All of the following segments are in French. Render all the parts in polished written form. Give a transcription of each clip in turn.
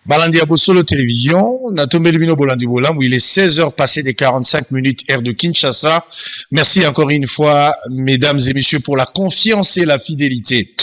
Balandi Abosolo Télévision, Natombe Lumino Bolandi Bolam, où il est 16 heures passées des 45 minutes, heure de Kinshasa. Merci encore une fois, mesdames et messieurs, pour la confiance et la fidélité.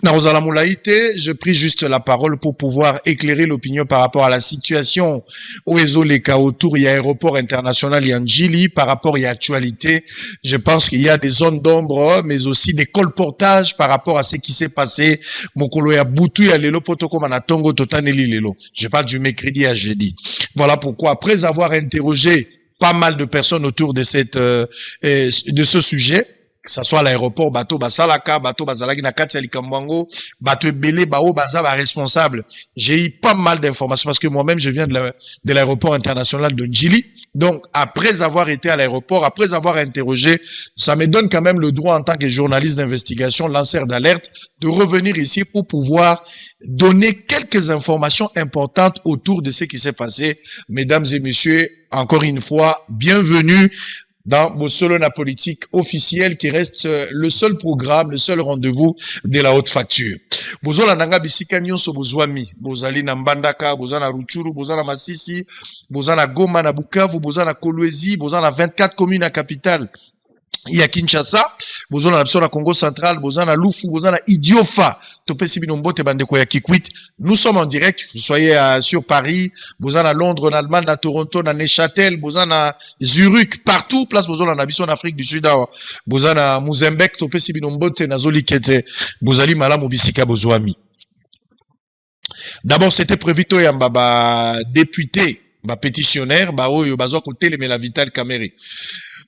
Naozala Moulaïté, je prie juste la parole pour pouvoir éclairer l'opinion par rapport à la situation au Ezoleka autour, il y a aéroport international Yandjili, par rapport à l'actualité. Je pense qu'il y a des zones d'ombre, mais aussi des colportages par rapport à ce qui s'est passé. Mokolo ya Boutou ya Lelo Potoko Manatongo Totaneli Lelo. Je parle du mercredi à jeudi. Voilà pourquoi, après avoir interrogé pas mal de personnes autour de de ce sujet, que ce soit à l'aéroport, bateau basalaka, bateau bazalaki na kati ya likambango, bateau belé bao baza ba responsable. J'ai eu pas mal d'informations parce que moi-même je viens de l'aéroport international de Njili. Donc après avoir été à l'aéroport, après avoir interrogé, ça me donne quand même le droit en tant que journaliste d'investigation, lanceur d'alerte, de revenir ici pour pouvoir donner quelques informations importantes autour de ce qui s'est passé. Mesdames et messieurs, encore une fois, bienvenue dans Bossolona Politique officielle qui reste le seul programme, le seul rendez-vous de la haute facture. Bozola nanga bisika nyonso bozwami, bozali na Mbandaka, bozana Ruchuru, bozana Masisi, bozana Goma na Bukavu, bozana Kolwezi, bozana 24 communes à capitale. Il y a Kinshasa, bozana na Congo central, bozana Lufu, bozana Idiofa, topesi binombote bandeko ya Kikwit. Nous sommes en direct, vous soyez sur Paris, bozana Londres, en Allemagne, à Toronto, à Neuchâtel, bozana Zurich, partout, place bozana na biso en Afrique du Sud, bozana Mozambique, topesi binombote na zoli kete, bozali malamu bisika bozwami. D'abord, c'était prévu to yamba ba député, ba pétitionnaire, ba oyo bazwa côté le la Vital Kamerhe.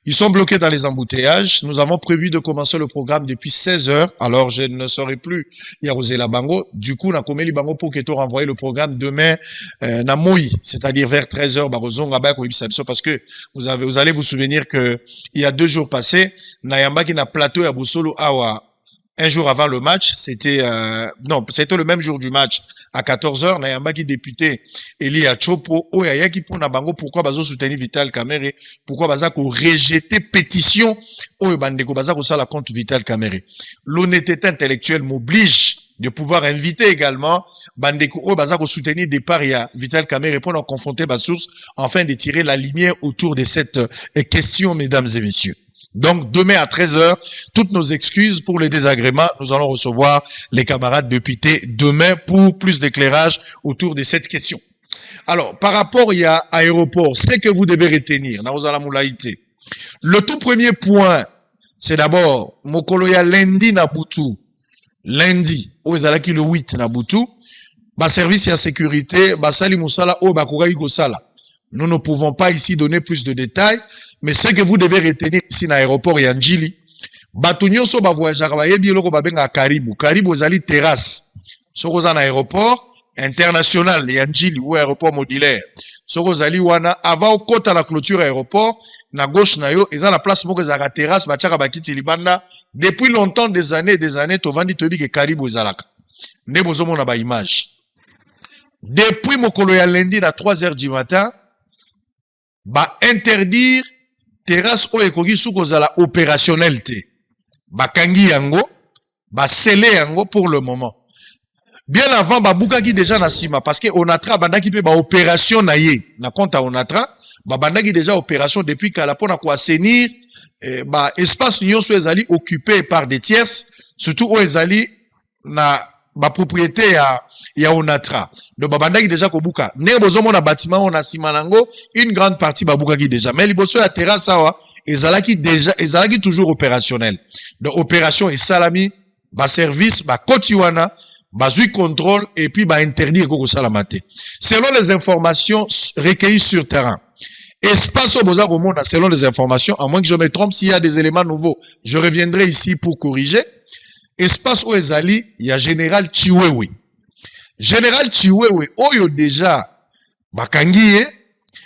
Ils sont bloqués dans les embouteillages. Nous avons prévu de commencer le programme depuis 16 heures. Alors, je ne serai plus Yarosela Bango. Du coup, na komeli Bango pour que tu renvoie le programme demain, na Moi, c'est-à-dire vers 13 heures, parce que vous allez vous souvenir que il y a 2 jours passés, na yambaki na plateau ya Bosolo Awa. Un jour avant le match, c'était le même jour du match. À 14h, Nayambaki député Eli Achopo, Oyayaki pour Nabango, pourquoi bazo soutenir Vital Kamerhe, pourquoi bazako rejeter pétition, Oyabandeko bazako ça la compte Vital Kamerhe. L'honnêteté intellectuelle m'oblige de pouvoir inviter également Bandeko Oyabazako soutenir des paria Vital Kamerhe pour nous confronter bas source, afin de tirer la lumière autour de cette question, mesdames et messieurs. Donc, demain à 13h, toutes nos excuses pour les désagréments. Nous allons recevoir les camarades députés demain pour plus d'éclairage autour de cette question. Alors, par rapport à aéroport, c'est que vous devez retenir, le tout premier point, c'est d'abord, Mokoloya lundi na Boutou. Lundi, Oezalaki le 8 na Boutou. Ba service à sécurité, ba sali musala, o bakogai gosala. Nous ne pouvons pas ici donner plus de détails. Mais ce que vous devez retenir ici dans l'aéroport Yandjili, batunyo so ba voyageur ba yebi loko ba benga Karibu. Karibu zali terrasse. Soko za na aéroport international Yandjili ou aéroport modulaire. Soko zali wana avant kota la clôture aéroport na gauche na yo eza la place moko za terrasse ba tchaka ba kiti libanda depuis longtemps des années to vandi to bi ke Karibu ezalaka. Ne bozo mona ba image. Depuis mokolo ya lundi na 3h du matin ba interdire terrasse o ekoki suko zala opérationnel te. Bakangi yango, ba scellé yango pour le moment. Bien avant babuka ki déjà na sima parce que Onatra bandaki pe ba opération na ye. Na compte à Onatra, ba bandaki déjà opération depuis kala pona ko assainir ba espace nyonso ezali occupé par des tierces, surtout o ezali na ba propriété ya Onatra. Donc babandaki déjà ko buka. Ne bozomo na bâtiment on a simanango, une grande partie babuka ki déjà. Mais liboso la terrasse awa ezalaki toujours opérationnel. Donc opération et salami, ba service, ba kotiwana, ba zui contrôle et puis ba interdire koko salamate. Selon les informations recueillies sur terrain. Espace au Boza Romona, selon les informations, à moins que je me trompe s'il y a des éléments nouveaux, je reviendrai ici pour corriger. Espace au Ezali, il y a Général Chiwewe. Général Chiwewe, oyo déjà, bakangi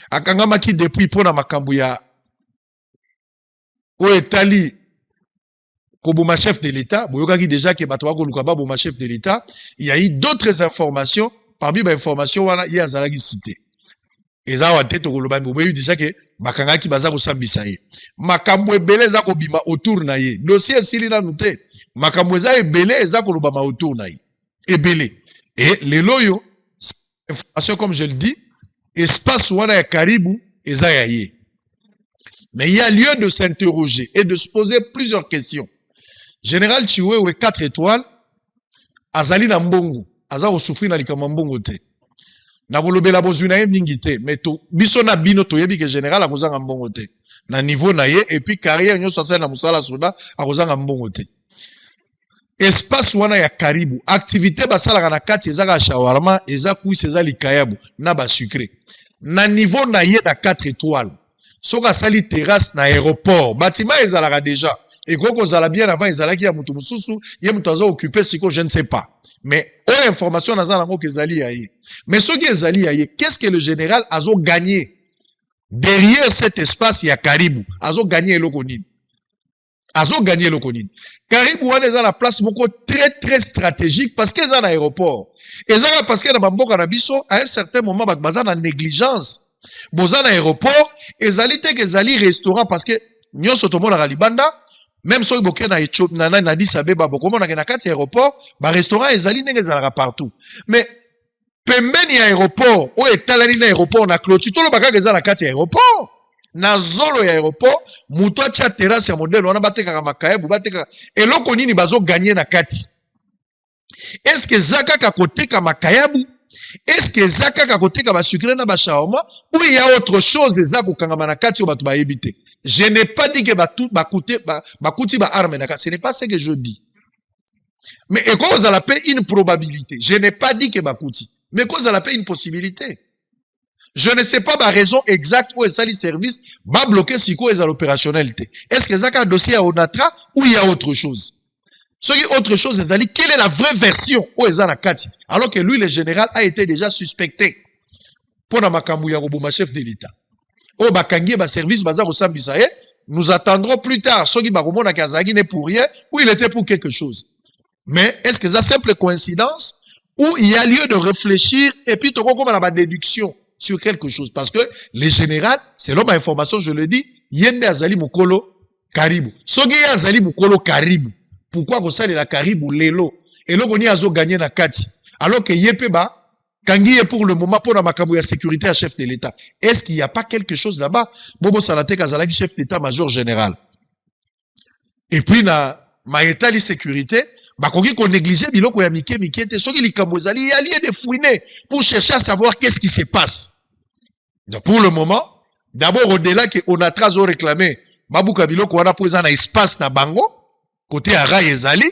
akangamaki depuis pona makambu ya oyo etali koboma chef de l'État, boyokaki déjà ke bato bakoluka baboma chef de l'État, il y a eu d'autres informations, parmi ba informations wana il y a zalaki cité. Eza wa tete koloba bobeyu déjà ke bakangaki baza kosambisa ye. Makambu ebele za kobima autour na ye. Dossier sili na nute. Makambu eza ebele eza koloba autour na ye. Ebele. Et les loyaux, information comme je le dis, espace wana ya karibu eza ya ye. Mais il y a lieu de s'interroger et de se poser plusieurs questions. Général Chiwewe 4 étoiles, azali na mbongo, aza osufri na likama mbongo te. Na bolobela bozwi na ye mingi te, mais to biso na bino toyebi ke général akozanga mbongo te. Na niveau na ye, et puis carrière nyonso asali na musala soda akozanga mbongo te. Espace wana ya karibu, activité basalaka na kati ezaka shawarma, eza kuisi eza likayabu, na ba sucré. Na niveau na ye na 4 étoiles, soka sali terrasse na aéroport, bâtiment ezalaka déjà. Et quand zala bien avant ezalaki ya mutu mususu, ye mutu aza occupé siko, je ne sais pas. Mais aux informations naza nango ke ezali ya ye. Mais soki ezali ya ye, qu'est-ce que le général azo gagné derrière cet espace ya karibu? Azo gagné eloko nini? Azo gagné eloko nini? Karibu wana eza na place moko très stratégique parce que eza na aéroport. Ezaka parce que na bamboka na biso à un certain moment baza na négligence. Boza na aéroport, ezali te ke ezali restaurant parce que nyonso tomona libanda, même soki boke na Ethiopie na Addis Abeba bokomona ke na kati aéroport, ba restaurant ezali ndenge ezalaka partout. Mais pembeni ya aéroport, o etalani na aéroport na clôture, tolo baka eza na kati aéroport. Na zolo ya aéroport, muto atia terrasse ya modèle wana batekaka makayabu, batekaka eloko nini bazo gagner na kati. Est-ce que zaka ka koteka makayabu? Est-ce que zaka ka koteka ba sucré na ba shawarma ou il y a autre chose ezako kangama na kati o batu ba yebite? Je n'ai pas dit que bakuti ba arme na kati, ce n'est pas ce que je dis. Mais et quand vous allez payer une probabilité, je n'ai pas dit que bakuti, mais quand vous allez payer une possibilité. Je ne sais pas la raison exacte où est le service va bloquer si quoi est l'opérationnalité. Est-ce que c'est un dossier à Onatra ou il y a autre chose? Ce qui est autre chose, c'est quelle est la vraie version où est la Kati? Alors que lui, le général, a été déjà suspecté. Pour Namakambouya Roboma, chef de l'État. Au Bakangi, service Bazar au Sambisaye, nous attendrons plus tard. Ce qui Baromo Nakazagi n'est pour rien ou il était pour quelque chose. Mais est-ce que c'est une simple coïncidence ou il y a lieu de réfléchir et puis tu comme la déduction sur quelque chose? Parce que les généraux, selon ma information, je le dis, Yende Azali Mukolo Karibu. Sogi Azali Mukolo Karibu. Pourquoi vous savez la Karibu Lelo? Et là, on y a gagné na Kati. Alors que Yepeba, Kangi est pour le moment pour la Makabouya sécurité à chef de l'État. Est-ce qu'il n'y a pas quelque chose là-bas? Bobo Salate Kazalaki, chef d'État-major général. Et puis, na Maïtali sécurité, bakoki qu'on négligeait biloko ya mike te soki likambo ezali ya lié de fouiner pour chercher à savoir qu'est-ce qui se passe. Donc pour le moment, d'abord au-delà que on a très réclamé babuka biloko wana po ezana espace na bango côté à rail ezali,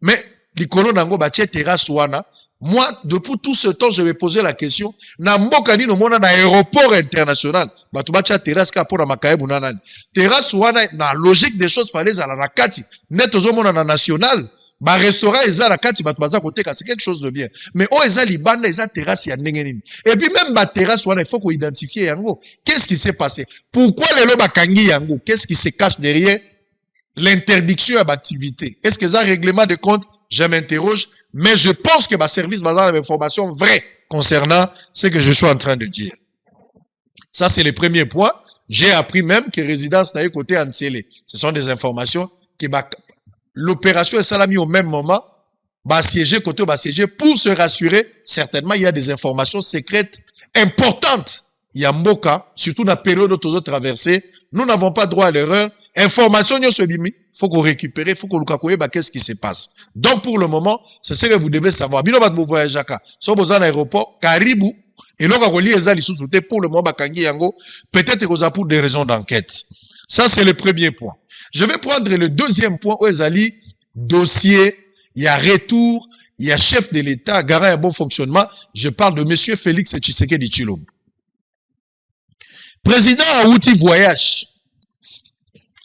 mais likolo nango ba tie terrasse wana. Moi depuis tout ce temps je vais poser la question na mboka ni no mona na aéroport international batu ba tia terrasse ka pour na makayebu nanani terrasse wana na logique des choses fallait ala na kati net ozo mona na national. Ba restaurant eza la kati batu baza koteka, c'est quelque chose de bien. Mais o eza libanda eza terrasse ya ndenge nini. Et puis même ba terrasse wana il faut qu'on identifie yango. Qu'est-ce qui s'est passé? Pourquoi lelo bakangi yango? Qu'est-ce qui se cache derrière l'interdiction à l'activité? Est-ce que c'est un règlement de compte? Je m'interroge, mais je pense que ma service bazar l'information vraie concernant ce que je suis en train de dire. Ça c'est le premier point. J'ai appris même que résidence n'a eu côté Antiele. Ce sont des informations qui l'opération est salami au même moment, siéger côté siéger pour se rassurer. Certainement, il y a des informations secrètes importantes. Il y a Mboka, surtout dans la période où nous traversé. Nous n'avons pas droit à l'erreur. Information, il faut qu'on récupère, il faut qu'on qu'est-ce qui se passe. Donc, pour le moment, c'est ce que vous devez savoir. Bino bat voyage jaka. So bozan aéroport, Karibu, et là, on lit les sous-soutés pour le moment, Bakangi Yango, peut-être pour des raisons d'enquête. Ça, c'est le premier point. Je vais prendre le deuxième point où Ezali, dossier, il y a retour, il y a chef de l'État, garant un bon fonctionnement. Je parle de monsieur Félix Tshisekedi Tshilombo. Président Aouti voyage.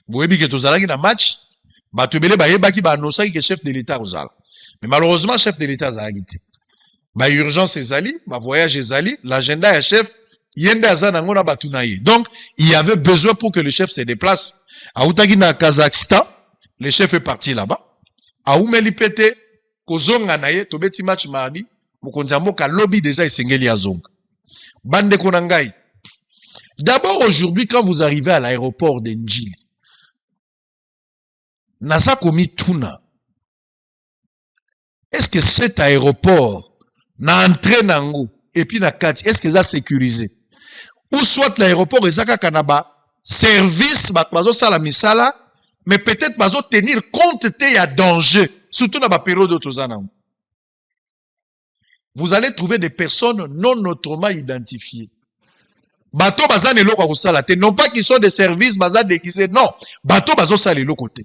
Vous voyez que tout un match, batubele bayebaki ba annoncer que chef de l'État ozala. Mais malheureusement chef de l'État a quitté. Ba urgence ezali, ba voyage ezali, l'agenda est chef, yende azana ngona batunaye. Donc, il y avait besoin pour que le chef se déplace. Aoutaki na Kazakhstan, le chef est parti là-bas. Aoumeli pete, kozonga naye, tobeti match mardi, mokonzi mboka lobby déjà esengeli azonga. Bande konangai. D'abord aujourd'hui, quand vous arrivez à l'aéroport de Njili, Nasa komi tuna. Est-ce que cet aéroport n'a entré nango et puis na kati est-ce que ça sécurisé ou soit l'aéroport ezaka kanaba service bazo sala misala mais peut-être bazo tenir compte te ya danger surtout na ba période tozana. Vous allez trouver des personnes non autrement identifiées. Bato bazan eloko kosala te, non pas qu'ils sont des services bazan déguisés, non. Bato bazo sala eloko te.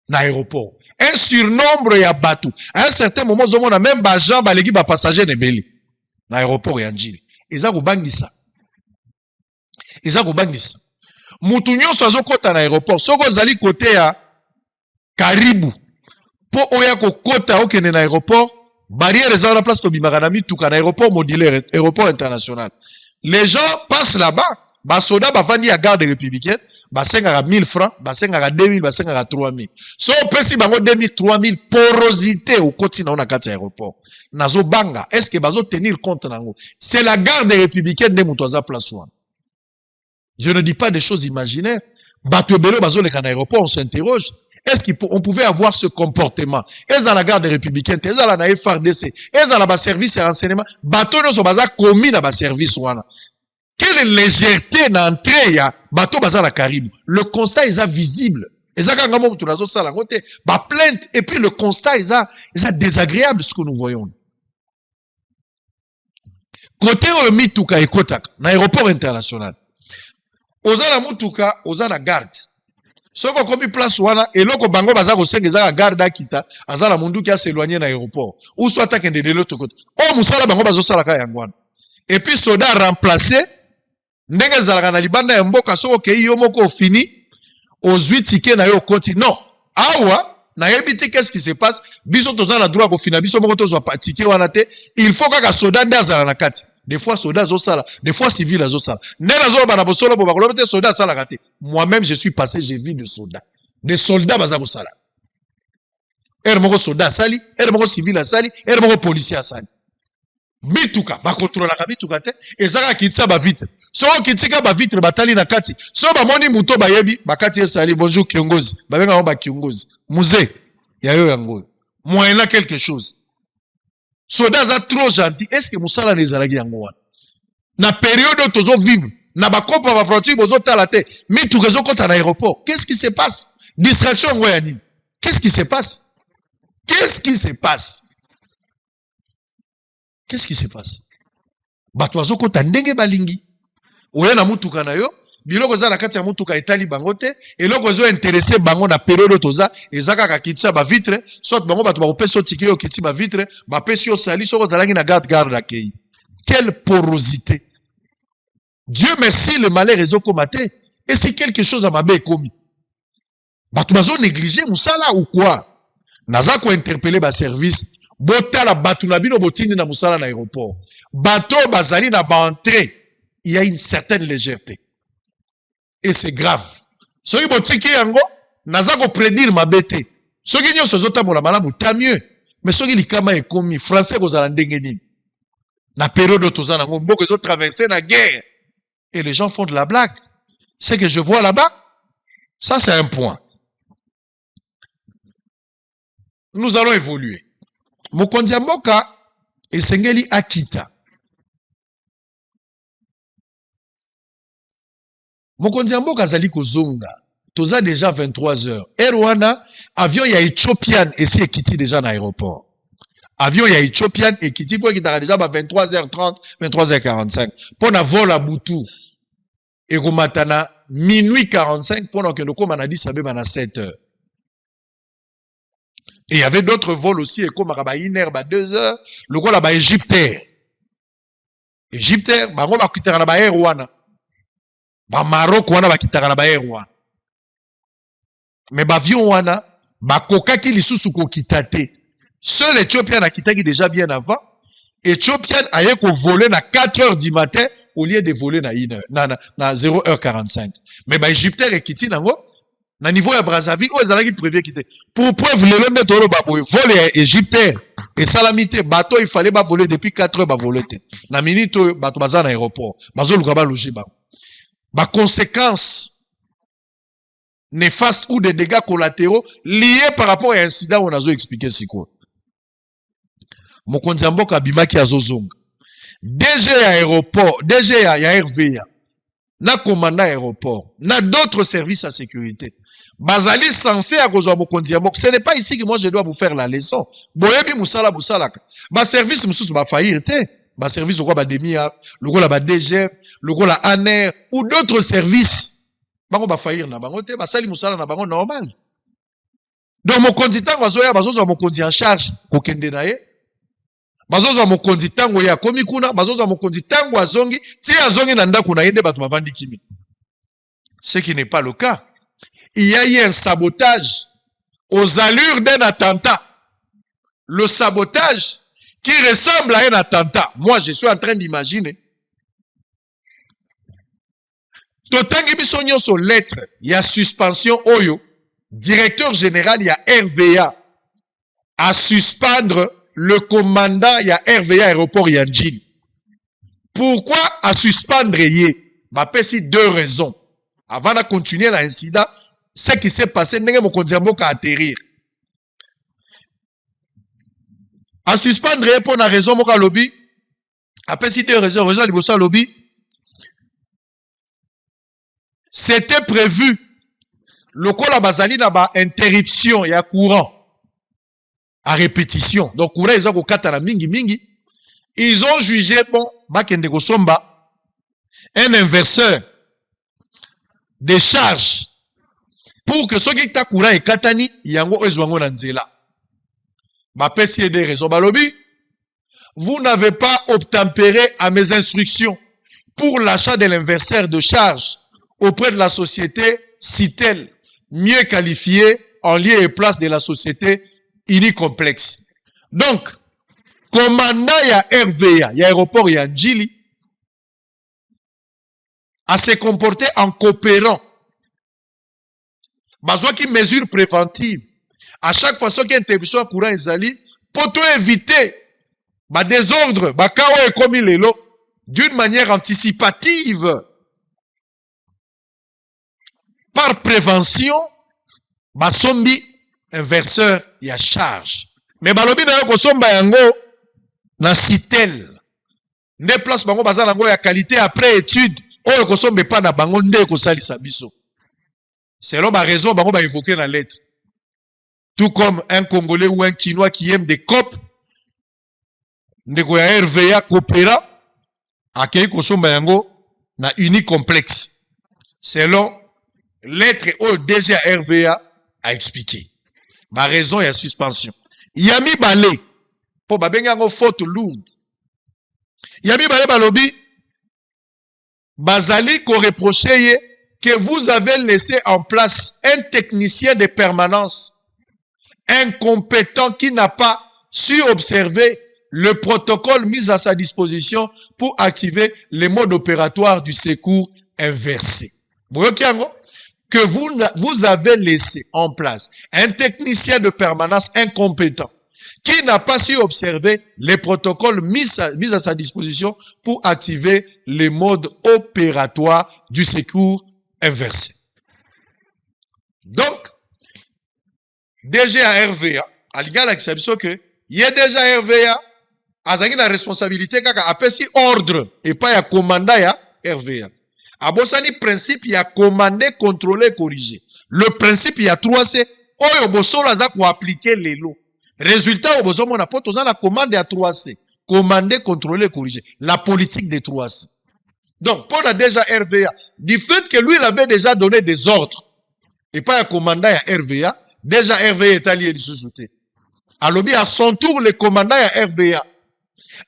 Na aéroport. Un surnombre ya bato. À un certain moment, on a même bajan balegi ba passager nebeli. Na aéroport ya njili. Eza kobangisa. Eza kobangisa. Mutu nyonso azokota na aéroport. Soko zali kote ya karibu. Po oya kokota okene na aéroport. Barrière eza la place tobimaka na mituka na aéroport modulaire, aéroport international. Les gens passent là-bas. Basoda bavandi ya garde républicaine, basengaka 1000 francs, basengaka 2000, basengaka 3000. So pesi bango 2000, 3000 porosité au koti na kati ya aéroport. Nazo banga, est-ce que bazo tenir compte nango? C'est la garde républicaine de mutoza place one. Je ne dis pas des choses imaginaires. Bato ebele bazo leka na aéroport, on s'interroge. Est-ce qu'on pouvait avoir ce comportement? Est-ce dans la garde républicaine? Est-ce dans la FRDC? Est-ce dans la service et renseignement? Bateau ne sont pas commis dans le service. Quelle légèreté d'entrée ya bateau bazar la Caraïbe? Le constat est visible. Et ça, quand on a ça la côté, bah plainte. Et puis le constat est désagréable ce que nous voyons. Côté au mituka et kotak, l'aéroport international. Oza la mutuka, oza la garde. Soko komi place wana eloko bango baza ko sengeza garde akita azala mundu ki a s'éloigner na aéroport ou soit akende de l'autre côté o musala bango bazo sala ka yangwana et puis soda remplacé ndenge zalaka na libanda ya mboka soko ke yo moko fini ozwi ticket na yo koti non awa na yebite qu'est-ce qui se passe biso toza na droit ko fina biso moko tozwa ticket wana te il faut kaka soda nde azala na kati. Des fois, soldats zo sala, des fois, civils zo sala. Moi-même, je suis passé, j'ai vu des soldats. Des soldats baza sala. Ermoko soldat sali, ermoko civil sali, ermoko policier sali. Bituka, ba contrôle la bituka te, ezaka kitsa ba vitre. So kitika ba vitre batali na kati. So ba moni muto ba yebi, ba kati sali bonjour kiongozi. Ba benga ba kiongozi. Musée, ya yo yango. Moyena quelque chose. Soda za trop gentil. Est-ce que Moussala les alagi yango wana? Na période où tozo vivre, na ba kopa ba frontière bozo talate, mi tu rezo kota na aéroport. Qu'est-ce qui se passe? Distraction ngoyani. Qu'est-ce qui se passe? Qu'est-ce qui se passe? Qu'est-ce qui se passe? Batwazo kota ndenge balingi. Oya na mutuka na yo, biloko za na kati ya mutuka etali bango te, eloko zo intéressé bango na période toza, ezaka ka kitisa ba vitre, soit bango batu ba kopesa ticket yo kiti ba vitre, ba pesi yo sali soko zalangi na garde accueil. Quelle porosité. Dieu merci, le malheur est commaté. Et c'est quelque chose à ma bé commis. Batu bazo négliger musala ou quoi? Naza ko interpeller ba service, bota la batu na bino botini na musala na aéroport. Bato bazali na ba entrée, il y a une certaine légèreté. Et c'est grave. Soki botiki yango, naza ko prédire ma bête. Soki nyo sozota mola malamu, tant mieux. Mais soki likama est commis, français kozala ndenge nini. La période où tous en Mboko ils ont traversé la guerre. Et les gens font de la blague. Ce que je vois là-bas, ça c'est un point. Nous allons évoluer. Mokonzi Mboka et Sengeli Akita. Mokonzi Mboka zali kozonga. Toza déjà 23 heures. Erwana, avion ya Ethiopian et si ekiti déjà dans l'aéroport. Avion ya Ethiopian et Kiti quoi qui t'a déjà 23h30, 23h45. Pour na vol à Boutou. Et Romatana, minuit 45, pendant que le com a dit ça à 7h. Et il y avait d'autres vols aussi, et comme à 1h, 2h, le vol à Égyptaire. Égyptaire, bah on va quitter à la Rwanda. Bah Maroc, on va quitter à la Rwanda. Mais bah avion wana, bah coca qui li sous ko kitate. Seul Éthiopien a quitté déjà bien avant. Éthiopien a eu qu'on voler à 4h du matin au lieu de voler à 0h45. Mais bah Égyptaire est quitté na niveau à Brazzaville où ils allaient prévu quitter. Pour preuve le même méthode bah pour voler Égyptaire et salamité bateau il fallait pas voler depuis 4h bah voler. Na minute bateau bazan aéroport. Bazo lukaba loger ba. Bah conséquence néfastes ou des dégâts collatéraux liés par rapport à un incident où on a expliqué c'est quoi. Mokonzi Mboka bimaki azozonga. DG aéroport, DG à RVA, na commandant aéroport, na d'autres services à sécurité. Bazali censé à Mokonzi. Ce n'est pas ici que moi je dois vous faire la leçon. Boyebi Moussala Boussalaka. Ba service moussous ba faillite. Ba service au ba demia, le go la ba DG, le go la ANER ou d'autres services. Bango ba faillir na bango te, ba sali Moussala na bango normal. Donc Mokonzi tango azoya bazozo Mokonzi en charge kokende na ye. Bazozo Mokonzi tango ya komi kuna, bazozo Mokonzi tango azongi, ti azongi na ndako na yende batu bavandi kimi. Ce qui n'est pas le cas. Il y a eu un sabotage aux allures d'un attentat. Le sabotage qui ressemble à un attentat. Moi, je suis en train d'imaginer. Totangi bisonyo so lettre, il y a suspension Oyo. Directeur général, il y a RVA. À suspendre le commandant, il y a RVA aéroport Yanjin. Pourquoi à suspendre yé? Bah, c'est deux raisons. Avant de continuer l'incident, ce qui s'est passé, n'est pas atterrir. À suspendre pour la raison, mon lobby. Après, si tu as raison, du lobby. C'était prévu. Le col à Bazali n'a pas interruption, il y a courant. À répétition. Donc, courant, ils ont au katana mingi mingi. Ils ont jugé, bon, Bakende Gosomba, un inverseur de charge. Pour que ceux qui t'a courant et katani, yango ezwango nanzela. Ma pesi des raisons. Balobi, vous n'avez pas obtempéré à mes instructions pour l'achat de l'inverseur de charge auprès de la société Citel, mieux qualifiée en lieu et place de la société Unicomplexe. Donc, commandant il y a RVA, il y a aéroport, il y a Djili, à se comporter en coopérant. Besoin qui mesure préventive. À chaque fois qu'il y a une interruption à courant Ezali, pour tout éviter, désordre, kao et comme il est là, d'une manière anticipative, par prévention, sombi inverseur, il y a charge. Mais balobi na yoko somba yango, na Citel. Ne place bango bazan yango ya qualité après étude, oyo ko sombe pas na bango nde ko sali sabiso. Selon ma raison, on va évoquer dans la lettre. Tout comme un Congolais ou un Quinois qui aime des copes, de RVA coopéra, à Keiko Sombayango, na Unicomplexe. Selon lettre au DG RVA a expliqué. Ma raison est la suspension. Yami Balé, pour babengango faute lourde. Yami Balé Balobi, Bazali ko reproché que vous avez laissé en place un technicien de permanence incompétent qui n'a pas su observer le protocole mis à sa disposition pour activer les modes opératoires du secours inversé. Que vous avez laissé en place un technicien de permanence incompétent qui n'a pas su observer les protocoles mis à sa disposition pour activer les modes opératoires du secours inversé. Donc, DG à RVA, à l'égal d'acception que, il y a déjà RVA, à la responsabilité, kaka, après si ordre, et pas ya commandant ya RVA. À Bossani, principe, il y a commandé, contrôler, corriger. Le principe, il y a 3C, oyo bosso la za pour appliquer les lots. Résultat, au bosso, mon apôtre, on a la commande à 3C. Commander, contrôler, corriger. La politique des 3C. Donc, pour la déjà RVA, du fait que lui, il avait déjà donné des ordres, et pas un commandant à RVA, déjà RVA est allié de sous-souté. Alors, à son tour, le commandant à RVA,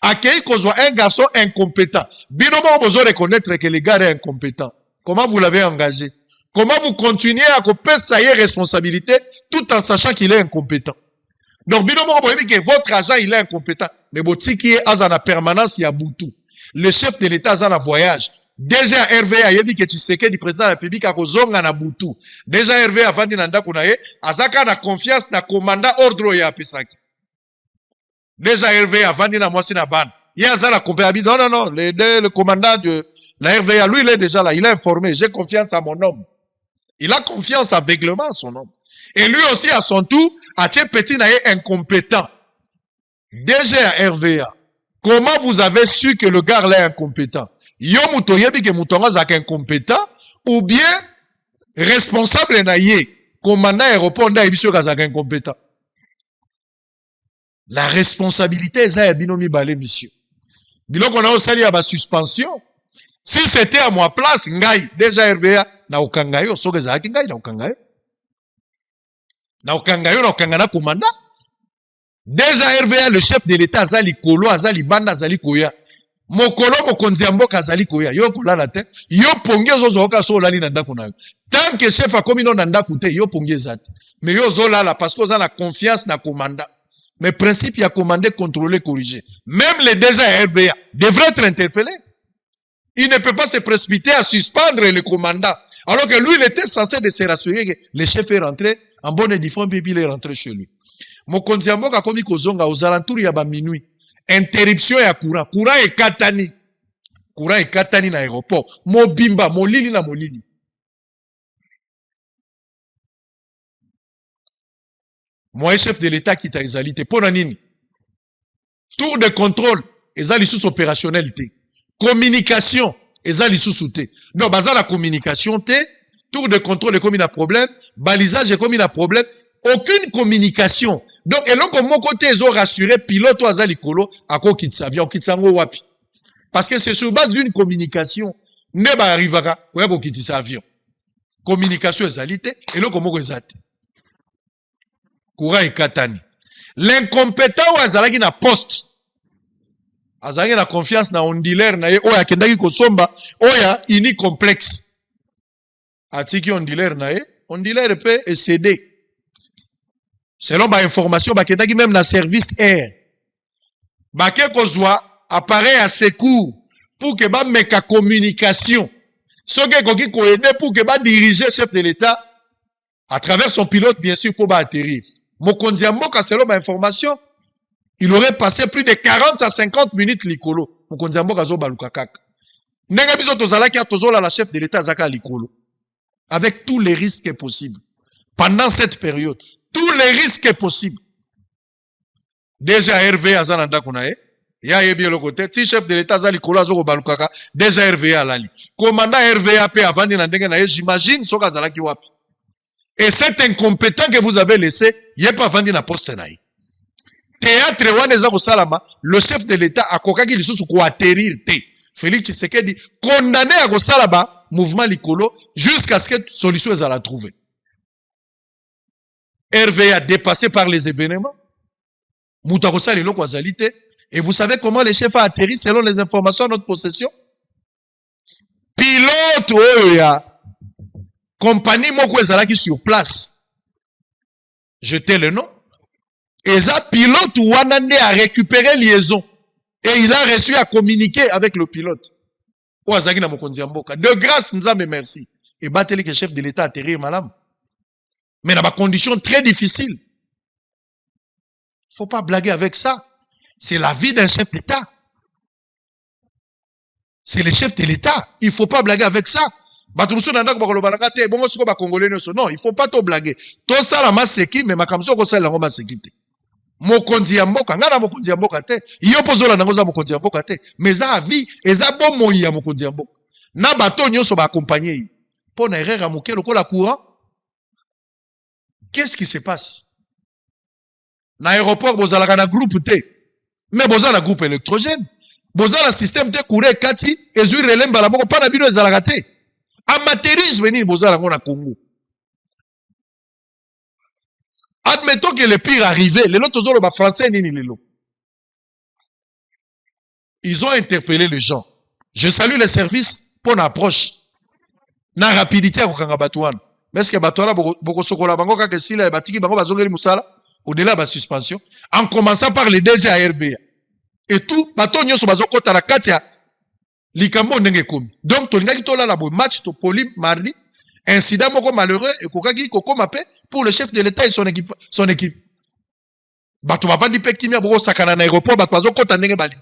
accueilli qu'on soit un garçon incompétent. Binomo, vous devez reconnaître que le gars est incompétent. Comment vous l'avez engagé? Comment vous continuez à couper sa responsabilité tout en sachant qu'il est incompétent? Donc, binomo, vous voyez que votre agent, il est incompétent. Mais votre qui est à la permanence, il y a Boutou. Le chef de l'État a un voyage. Déjà RVA, il a dit que tu sais que le président de la République a kozonga na Boutou. Déjà RVA, avant de nanda kunaye, azaka na confiance na commandant ordre ya pesaki. Déjà RVA, avant de na mwasi na ban. Il y a la compagnie. Non, non, non, le commandant de la RVA, lui, il est déjà là, il est informé. J'ai confiance à mon homme. Il a confiance aveuglément à son homme. Et lui aussi, à son tour, a tient petit naye incompétent. Déjà RVA. Comment vous avez su que le gars là est incompétent? Yo muto yebi ke mutonga zak incompétent ou bien responsable na ye commandant aéroport nda ebisio kazak incompétent. La responsabilité est à binomi balé monsieur. Bilo qu'on a aussi ya ba suspension. Si c'était à moi place ngai déjà RVA na okangayo soke zaki ngai na okangayo. Na okangayo na okangana commandant. Déjà RVA le chef de l'état azali kolo azali banda azali koya. Mokolo mokonzi mboka azali koya. Yo kolala te. Yo ponge zozoka so lali na ndako na yo. Tant que chef a komi no na ndako te yo ponge zate. Mais yo zolala parce que vous avez la confiance na commandant. Mais principe il a commandé, contrôler, corriger. Même les déjà RVA devraient être interpellés. Il ne peut pas se précipiter à suspendre le commandant. Alors que lui, il était censé de se rassurer que le chef est rentré en bonne et due forme et puis il est rentré chez lui. Mokonzi mboka komi kozonga aux alentours ya ba minuit. Interruption ya courant. Courant est katani. Courant est katani na aéroport. Mobimba, molili na molili. Moi, chef de l'État qui t'a exalité. Pour nini. Tour de contrôle. Ezali sous opérationnalité. Communication. Ezali sous souté. Donc, bazar la communication, tour de contrôle est comme il a problème. Balisage est comme il a problème. Aucune communication. Donc, et là, comme mon côté, ils ont rassuré, pilote ou azali kolo, à quoi quitte sa vie, on quitte sa wapi. Parce que c'est sur base d'une communication. Ne ba arrivera, ou ko quitte sa avion. Communication ezalité, et là, comme on ezate. Courant et katani. L'incompétent ou azalaki na poste. Azalaki na confiance na ondiler na ye, oya kendaki kosomba, oya ini complexe. Atiki ondiler na ye, ondiler peut céder. Selon ma information, ba kendaki même na service air. Ba ke kozwa appareil à secours pour que ba meka communication. Soke koki ko aider pour que ba diriger chef de l'État à travers son pilote bien sûr pour ba atterrir. Mokonzi mboka selon ma information, il aurait passé plus de 40 à 50 minutes likolo. Mokonzi mboka zo baluka kaka. Ndenge biso tozalaki a tozola la chef de l'État zaka likolo. Avec tous les risques possibles. Pendant cette période, tous les risques possibles. Déjà RV azananda kunae, ya yebi le côté, ti chef de l'État zali kola zo balukaka, déjà RV alali. Commandant RV pe avandi na ndenge na ye, j'imagine soka zalaki wapi. Et cet incompétent que vous avez laissé, il n'est pas vendu dans la poste. Théâtre, le chef de l'État a kokaki lisusu ko atterrir te. Félix Tshisekedi condamné à Gosalaba, mouvement Likolo, jusqu'à ce que solution soit la trouver. Hervé a dépassé par les événements. Moutarosa lelo ko azalité. Et vous savez comment le chef a atterri selon les informations à notre possession? Pilote, oh ya. Compagnie moko ezalaki sur place. Jetez le nom. Et ça, pilote Wanande a récupéré liaison. Et il a reçu à communiquer avec le pilote. De grâce, nous avons merci. Et bateli que chef de l'État a atterri madame. Mais dans des conditions très difficiles. Faut pas blaguer avec ça. C'est la vie d'un chef d'État. C'est le chef de l'État. Il faut pas blaguer avec ça. Non, il faut pas te blaguer. Tout ça, la maseki, mais ma kamso ko sala ngoma sekite. Mokonzi ya mboka, ngana mokonzi ya mboka te. Iyo pozola nango za mokonzi ya mboka te. Mais za vie, eza bon moyi ya mokonzi ya mboka. Na bato nyonso ba accompagner. Po na erreur amuke lokola courant. Qu'est-ce qui se passe? Na aéroport bozalaka na groupe T. Mais bozala groupe électrogène. Bozala système T couré kati ezui relemba la moko pa na bino ezalaka te. Amateurisme ni bozala ngona Congo. Admettons que le pire arrivé, les autres ont français ni lelo. Ils ont interpellé les gens. Je salue les services pour l'approche. Na rapidité à kokanga batouane. Mais est-ce que batouana boko sokola bango kaka sila batiki bango bazongeli musala au-delà de la suspension en commençant par les DG à RVA. Et tout bateau nyoso bazokota na katia likambo ndenge komi. Donc tolingaki tola la match to poli mardi incident moko malheureux et kokaki kokoma pe pour le chef de l'État et son équipe. Bato bavandi pe kimia boko sakana na aéroport bato bazokota ndenge bali.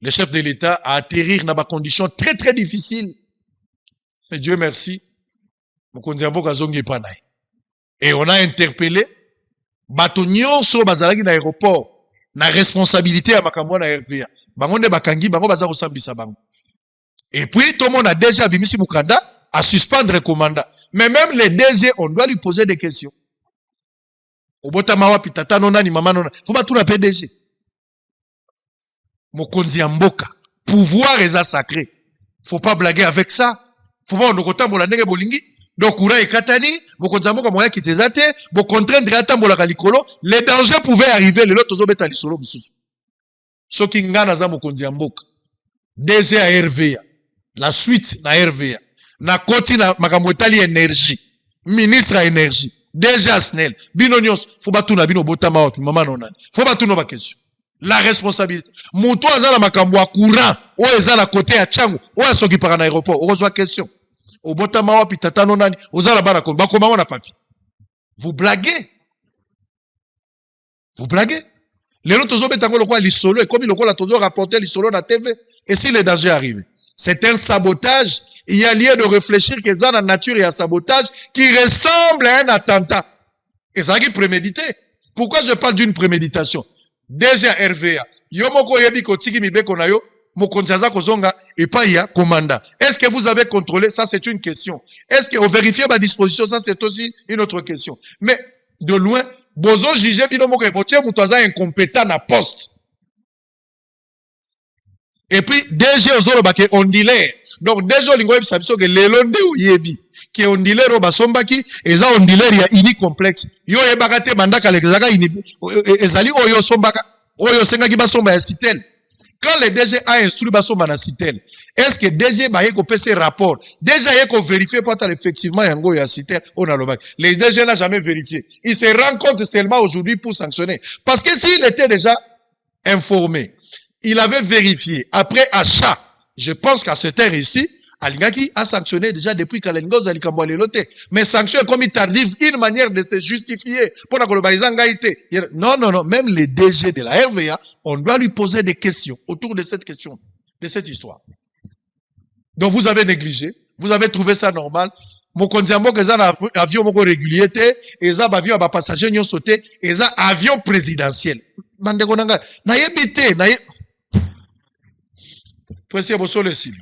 Le chef de l'État a atterri dans des conditions très très difficiles. Mais Dieu merci, mokonzi mboka zongi pa nae. Et on a interpellé bato nyonso bazalaki na aéroport. na responsabilité à makambo na RVA. Bango nde bakangi bango baza kosambisa bango. Et puis tout le monde a déjà bimisi mukanda à suspendre le commandant. Mais même les DG, on doit lui poser des questions. Obotama wapi tata nona ni mama nona. Faut pas tout la PDG. Mokonzi ya mboka. Pouvoir est sacré. Faut pas blaguer avec ça. Faut pas on okotambola ndenge bolingi. Donc courant et katani, mokonzi ya mboka moya kitezate, bo contraindre atambola kalikolo, les dangers pouvaient arriver les autres obeta lisolo mususu. Soki ngana za mokonzi ya mboka. DG à RVA. La suite na RVA. Na koti na makambo etali énergie. Ministre à énergie. DG à SNEL. Bino nyos, faut pas tout na bino botama wapi mama nonani. Faut pas tout no ba question. La responsabilité. Muto azala makambo a courant, o ezala côté à Tchango, o asoki par un aéroport, o reçoit question. Au botama wapi tata nonani, ozala bana ko ba koma na papi. Vous blaguez. Vous blaguez. Les autres ont betango le quoi l'isolo et comme il le quoi la toujours rapporté l'isolo na TV et si les dangers arrivent. C'est un sabotage. Il y a lieu de réfléchir que ça, la nature, il y a un sabotage qui ressemble à un attentat. Et ça qui est prémédité. Pourquoi je parle d'une préméditation? Déjà RVA. Yo moko yebi kotiki mibe konayo, mokonzaza kozonga, et pas ya commandant. Est-ce que vous avez contrôlé? Ça, c'est une question. Est-ce que vous vérifiez ma disposition? Ça, c'est aussi une autre question. Mais, de loin, bozo jige bino moko ebotie mutoza incompétent na poste. Et puis, DG ozolo bake ondile. Donc, DG olingo yebi sabiso ke lelonde ou yebi. Ki ondile roba sombaki, eza ondile ya ini complexe. Yo yebaka te bandaka lekezaka ini, ezali oyo sombaka, oyo senga ki basomba ya sitel. Quand le DG a instruit basomba na sitel, est-ce que DG ba yeko pese rapport? Déjà yeko vérifier pour être effectivement yango ya sitel, on a le bac. Le DG n'a jamais vérifié. Il se rend compte seulement aujourd'hui pour sanctionner. Parce que s'il était déjà informé, il avait vérifié. Après achat, je pense qu'à cette heure ici, Alingaki a sanctionné déjà depuis qu'Alengoz Alikamboale loté. Mais sanction comme il tardive, une manière de se justifier. Pour la globalisation, non, non, non. Même les DG de la RVA, on doit lui poser des questions autour de cette question, de cette histoire. Donc vous avez négligé, vous avez trouvé ça normal. Mokonzi ya mboka eza na avion moko régulier te, eza ba avion ba passager nyo sauté, eza avion présidentiel. Bandeko nanga, na yebite, na ye. Président Bosole Sili.